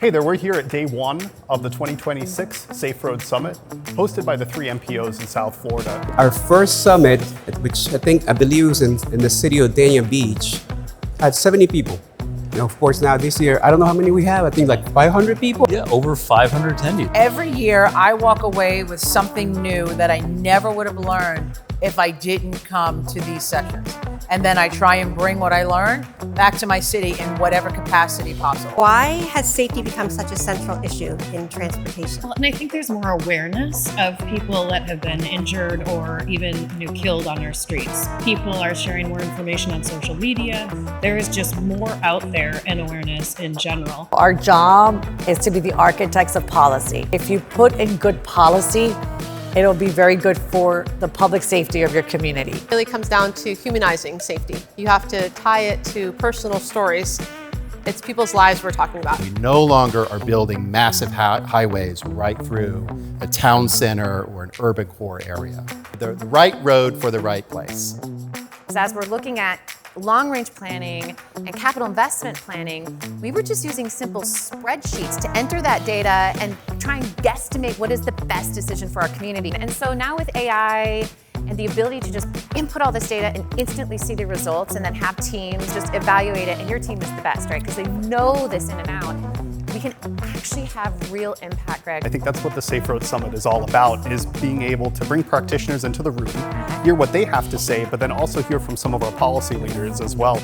Hey there, we're here at day one of the 2026 Safe Road Summit, hosted by the 3 MPOs in South Florida. Our first summit, which I believe was in the city of Dania Beach, had 70 people. Of course, now this year, I don't know how many we have. I think like 500 people. Yeah, over 500 attendees. Every year, I walk away with something new that I never would have learned if I didn't come to these sessions. And then I try and bring what I learned back to my city in whatever capacity possible. Why has safety become such a central issue in transportation? Well, and I think there's more awareness of people that have been injured or even killed on our streets. People are sharing more information on social media. There is just more out there and awareness in general. Our job is to be the architects of policy. If you put in good policy, it'll be very good for the public safety of your community. It really comes down to humanizing safety. You have to tie it to personal stories. It's people's lives we're talking about. We no longer are building massive highways right through a town center or an urban core area. The right road for the right place. As we're looking at long-range planning and capital investment planning, we were just using simple spreadsheets to enter that data and try and guesstimate what is the best decision for our community. And so now with AI and the ability to just input all this data and instantly see the results and then have teams just evaluate it, and your team is the best, right? Because they know this in and out. We can actually have real impact, Greg. I think that's what the Safe Road Summit is all about, is being able to bring practitioners into the room, hear what they have to say, but then also hear from some of our policy leaders as well.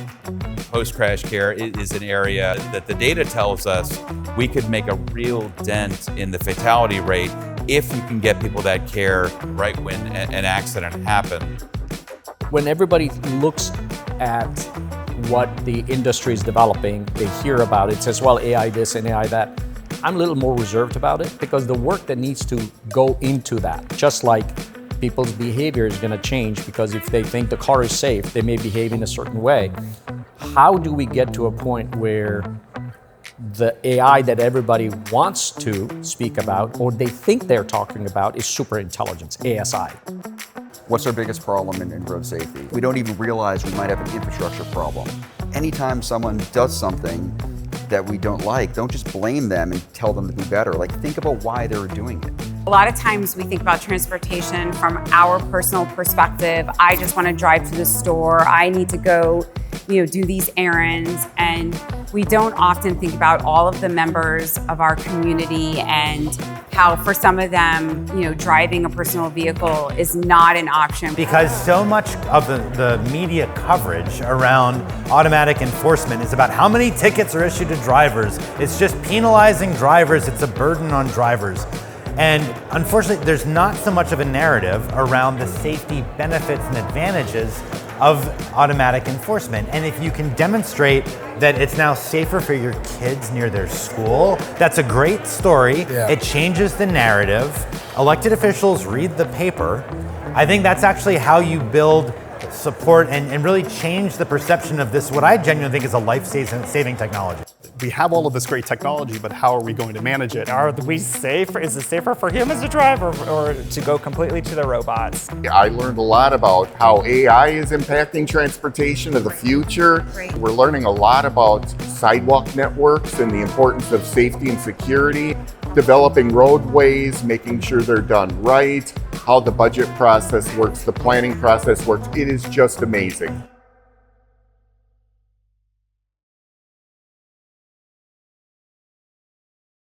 Post-crash care is an area that the data tells us we could make a real dent in the fatality rate if you can get people that care right when an accident happened. When everybody looks at what the industry is developing, they hear about it, says, well, AI this and AI that. I'm a little more reserved about it because the work that needs to go into that, just like people's behavior is going to change, because if they think the car is safe, they may behave in a certain way. How do we get to a point where the AI that everybody wants to speak about, or they think they're talking about, is super intelligence, ASI? What's our biggest problem in road safety? We don't even realize we might have an infrastructure problem. Anytime someone does something that we don't like, don't just blame them and tell them to do better. Like, think about why they're doing it. A lot of times we think about transportation from our personal perspective. I just want to drive to the store. I need to go, do these errands. And we don't often think about all of the members of our community and how for some of them, driving a personal vehicle is not an option. Because so much of the media coverage around automatic enforcement is about how many tickets are issued to drivers. It's just penalizing drivers. It's a burden on drivers. And unfortunately, there's not so much of a narrative around the safety benefits and advantages of automatic enforcement. And if you can demonstrate that it's now safer for your kids near their school, that's a great story. Yeah. It changes the narrative. Elected officials read the paper. I think that's actually how you build support and really change the perception of this, what I genuinely think is a life-saving technology. We have all of this great technology, but how are we going to manage it? Are we safe? Is it safer for humans to drive or to go completely to the robots? I learned a lot about how AI is impacting transportation of the future. Great. We're learning a lot about sidewalk networks and the importance of safety and security, developing roadways, making sure they're done right, how the budget process works, the planning process works. It is just amazing.